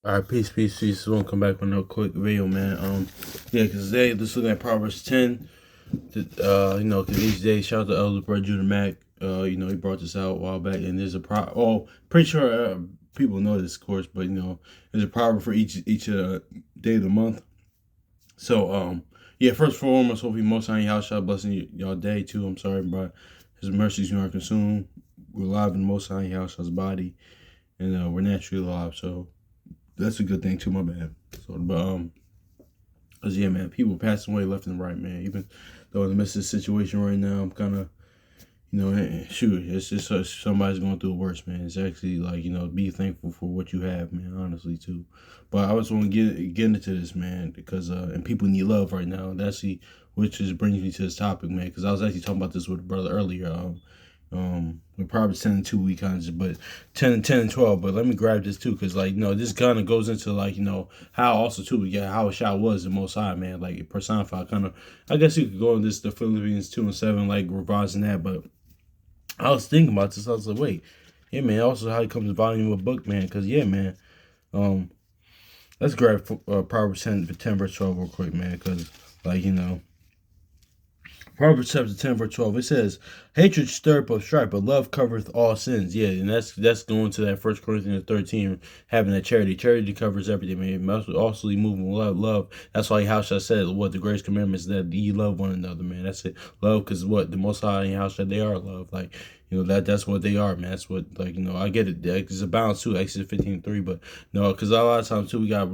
All right, peace. Just want to come back with another quick video, man. Yeah, because today, just looking at Proverbs 10, because each day, shout out to Elder Brother Judah Mack. He brought this out a while back, and there's pretty sure people know this, of course, but there's a proverb for each day of the month. So, yeah, first and foremost, hopefully, most high y'all shall blessing y'all day too. I'm sorry, but His mercies you are consumed. We're alive in the most high y'all shall's body, and we're naturally alive, so. That's a good thing too. My bad. So, cause yeah, man, people passing away left and right, man. Even though in the midst of the situation right now, I'm kind of, shoot, it's just somebody's going through the worst, man. It's actually like be thankful for what you have, man. Honestly, too. But I just want to get into this, man, because and people need love right now. That's which just brings me to this topic, man. Because I was actually talking about this with a brother earlier. We're probably 10 and 2 week kinds, but 10 and 12. But let me grab this too, because this kind of goes into how also too we got how a shot was the most high, man, like personified kind of. I guess you could go in this the Phillipians 2 and 7, like revising that. But I was thinking about this. I was like, wait, yeah, man. Also, how it comes to volume of a book, man, because yeah, man. Let's grab Proverbs 10 verse 12 real quick, man, because Proverbs chapter 10, verse 12, it says, hatred stirreth up strife, but love covereth all sins. Yeah, and that's going to that 1 Corinthians 13, having that charity. Charity covers everything, man. Also, moving with love. That's why Yahushua said, what the greatest commandment is that ye love one another, man. That's it. Love, because what? The Most High and Yahushua, they are love. Like, that's what they are, man. That's what, I get it. It's a balance, too, Exodus 15:3, but, no, because a lot of times, too, we got,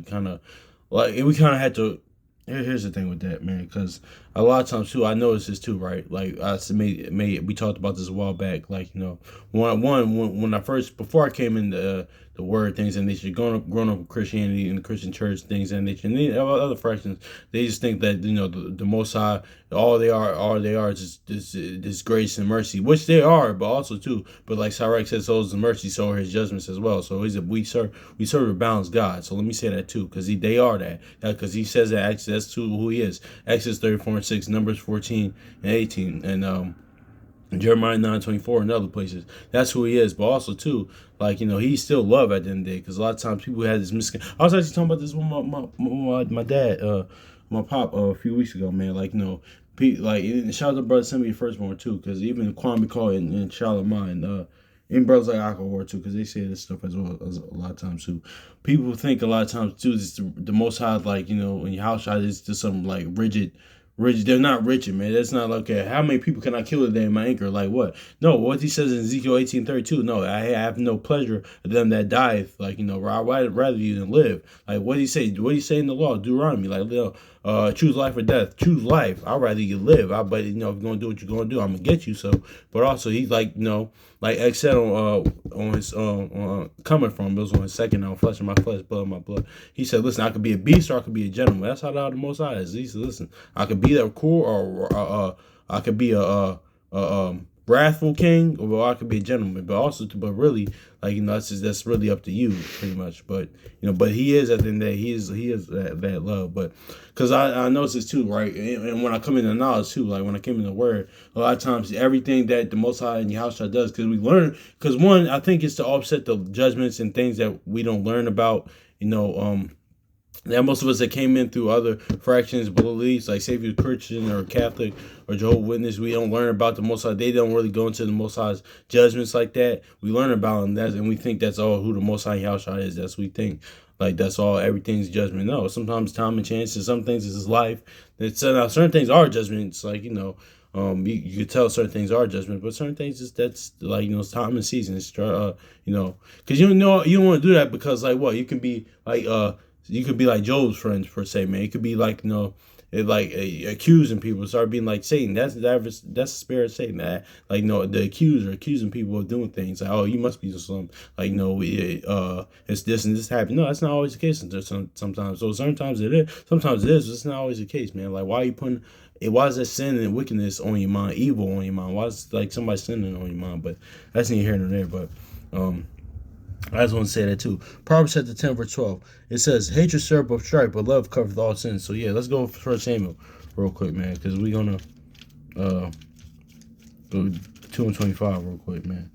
kind of, we kind of had to. Here's the thing with that, man, because a lot of times too, I noticed this too, right? Like I we talked about this a while back. Like when I first before I came into the word things and nature, growing up with Christianity and the Christian church things and nature, and the other fractions, they just think that the Most High, all they are is this grace and mercy, which they are, but also too, but like Sirach says, so is the mercy, so are His judgments as well. So we serve a balanced God. So let me say that too, because they are that, because He says that actually that's who He is. Exodus 34:6, Numbers 14 and 18, and Jeremiah 9:24 and other places. That's who He is. But also too, He's still love at the end of the day. Because a lot of times people had this I was actually talking about this with my dad, my pop, a few weeks ago, man. Shout out to brother send me your firstborn too, because even Kwame Call and Charlemagne, and brothers like Alcohol too, because they say this stuff as well as a lot of times too. People think a lot of times too, this the Most High, when your house shot is just some rigid. They're not rigid, man. That's not like, okay, how many people can I kill today in my anchor? Like what? No, what He says in Ezekiel 18:32. No, I have no pleasure of them that dieth. I'd rather you than live. Like what He say? What He say in the law? Deuteronomy. Choose life or death. Choose life. I'd rather you live. But if you're gonna do what you're gonna do, I'm gonna get you. So, but also He's like X said on his coming from, it was on His second flesh of my flesh, blood of my blood. He said, listen, I could be a beast or I could be a gentleman. That's how the Most High is. He said, listen, I could be that cool, or I could be a wrathful king, or I could be a gentleman. But also, but really, that's really up to you, pretty much. But but He is at the end of the day, He is that love. But because I noticed this too, right? And when I come into knowledge too, like when I came into the Word, a lot of times everything that the Most High and Yahushua does, because we learn, because one, I think it's to offset the judgments and things that we don't learn about, that most of us that came in through other fractions, beliefs, like say if you're Christian or Catholic or Jehovah's Witness, we don't learn about the Most High. They don't really go into the Most High's judgments like that. We learn about them, and we think that's all who the Most High Yahushua is. That's what we think. Like that's all, everything's judgment. No, sometimes time and chance, and some things is His life. Certain things are judgments, you could tell certain things are judgment, but certain things that's it's time and season. It's because you don't want to do that, because you can be you could be like Job's friends per se, man. It could be accusing people, start being like Satan. That's the spirit of Satan. That the accuser accusing people of doing things. Like, oh, you must be some it's this and this happened. No, that's not always the case. Sometimes, so sometimes it is. Sometimes it is. But it's not always the case, man. Like, why are you putting? Why is that sin and wickedness on your mind, evil on your mind? Why is somebody sinning on your mind? But that's neither here nor there. But I just want to say that too. Proverbs chapter 10, verse 12. It says, hatred stirreth up strife, but love covereth all sins. So yeah, let's go for 1 Samuel real quick, man, because we're gonna go 2 and 25 real quick, man.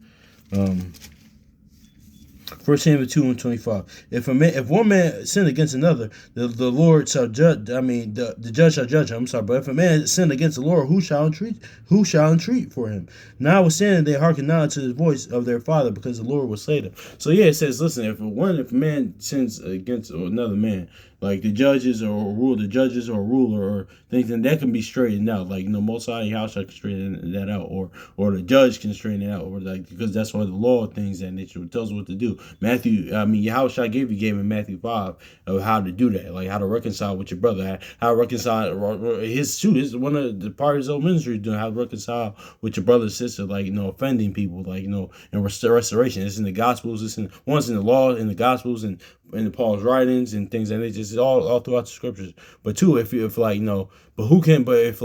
First Samuel 2:25. If one man sin against another, the Lord shall judge. I mean, the judge shall judge him. I'm sorry, but if a man sin against the Lord, who shall entreat? Who shall entreat for him? Notwithstanding, they hearken not to the voice of their father, because the Lord will slay them. So yeah, it says, listen, if a man sins against another man, like the judges or ruler or things, then that can be straightened out. Like, Most High House can straighten that out, or the judge can straighten it out, or like, because that's why the law things that nature tells us what to do. Yahushua gave him in Matthew 5 of how to do that, like how to reconcile with your brother, how to reconcile his one of the part of his own ministry doing, how to reconcile with your brother and sister, like, offending people, like, and restoration. It's in the Gospels, it's in the law, in the Gospels, and in Paul's writings and things, and it's just all throughout the scriptures. But two, if but who can? But if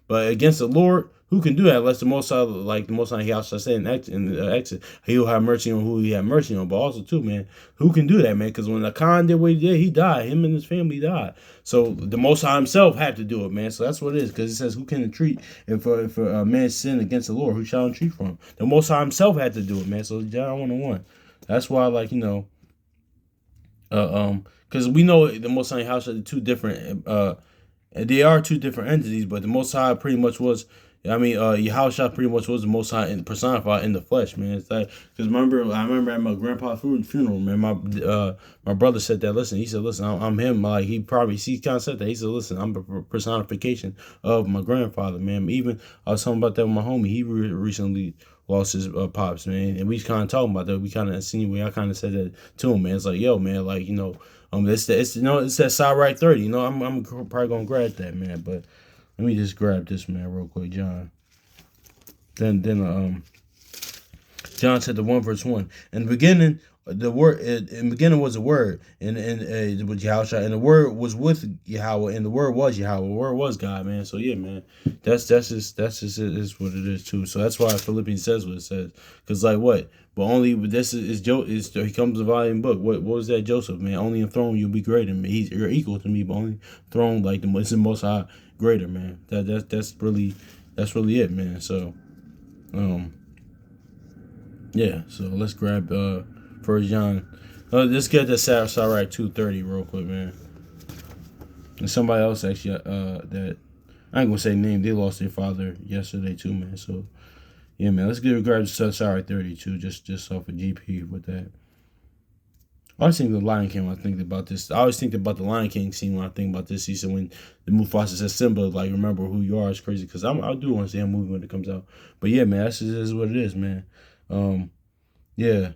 but against the Lord, who can do that unless the Most High, He also said in the exit, He will have mercy on who He have mercy on. But also too, man, who can do that, man? Because when Achan did what he did, he died. Him and his family died. So the Most High Himself had to do it, man. So that's what it is. Because it says, who can entreat if a man sin against the Lord? Who shall entreat for him? The Most High Himself had to do it, man. So John 1:1. That's why, because we know the Most High House are two different. They are two different entities, but the Most High pretty much was. Yahushua pretty much was the Most High personified in the flesh, man. It's like, because I remember at my grandpa's funeral, man. My brother said that. He said, listen, I'm him. Like, he kind of said that. He said, listen, I'm the personification of my grandfather, man. Even I was talking about that with my homie. He recently lost his pops, man, and we kind of talking about that. We kind of insinuate. I kind of said that to him, man. It's like, yo, man, like, it's that Sirach 30. I'm probably gonna grab that, man, but. Let me just grab this, man, real quick, John. Then John said the 1:1. In the beginning, was the Word, and with Yahushua, and the Word was with Yahweh, and the Word was Yahweh. The Word was God, man. So yeah, man, that's just is what it is too. So that's why Philippians says what it says, because like what? But only this is he comes in volume book. What was that, Joseph, man? Only in throne you'll be greater than me. You're equal to me, but only throne it's the Most High greater, man. That's really it, man. So yeah, so let's grab First John. Let's get the Sirach 2:30 real quick, man. And somebody else actually that I ain't gonna say name, they lost their father yesterday too, man. So yeah, man, let's grab the Sirach 32 just off of GP with that. I always think of the Lion King when I think about this. I always think about the Lion King scene when I think about this. He said when the Mufasa says Simba, like, remember who you are. It's crazy because I do want to see a movie when it comes out. But yeah, man, that's just what it is, man. Yeah.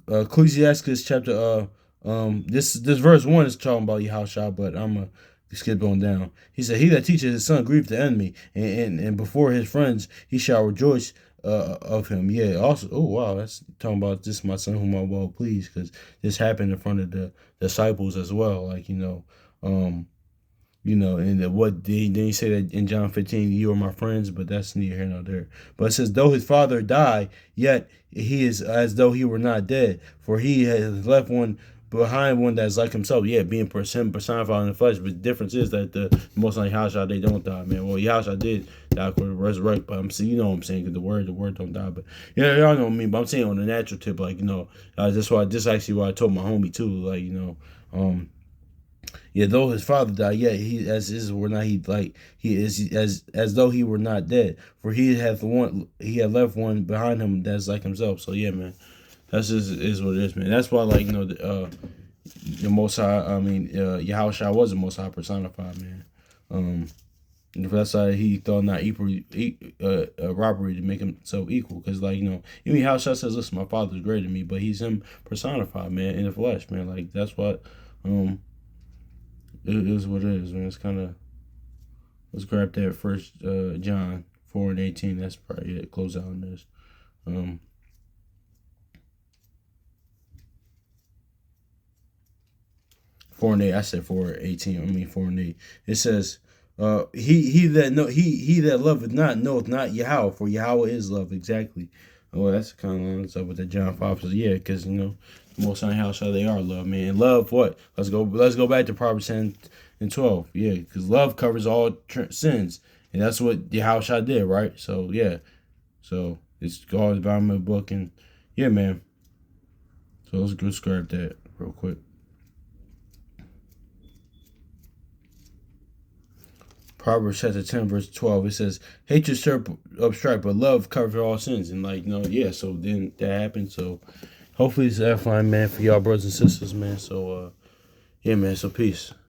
Ecclesiastes chapter this verse 1 is talking about Yahushua, but I'm gonna skip on down. He said, he that teaches his son grieve the enemy, and before his friends he shall rejoice of him. Yeah. Also, oh wow, that's talking about this my son whom I well pleased, because this happened in front of the disciples as well. Like, and what then he say that in John 15, you are my friends, but that's neither here nor there. But it says, though his father die, yet he is as though he were not dead, for he has left one behind, one that's like himself. Yeah, being personified in the flesh. But the difference is that the most like Yahushua, they don't die, man. Well, Yahushua did die for the resurrect, but I'm saying, what I'm saying, because the word don't die. But yeah, y'all know what I mean. But I'm saying on the natural tip, like, that's actually why I told my homie too, like, yeah, though his father died, yet he as though he were not dead, for he had left one behind him that's like himself. So yeah, man, that's just is what it is, man. That's why, like, the Most High, Yahushua was the Most High personified, man. And that's why he thought not robbery to make himself equal, because, like, even Yahushua says, listen, my father's greater than me, but he's him personified, man, in the flesh, man. Like, that's what it is what it is, man. It's kind of, let's grab that First John 4:18. That's probably it. Close out on this. 4:8. I said 4:18. I mean 4:8. It says, he that loveth not knoweth not Yahweh, for Yahweh is love. Exactly. Well, that's kind of lines up with that John 5. So yeah, because most on house they are love, man. And love what? Let's go back to Proverbs 10:12. Yeah, because love covers all sins, and that's what Yahushua did, right? So yeah, so it's God's environment book, and yeah, man. So let's go grab that real quick. Proverbs chapter 10, verse 12, it says, hatred stirs up strife, but love covers all sins. And like, yeah, so then that happened. So hopefully it's edifying, man, for y'all brothers and sisters, man. So yeah, man, so peace.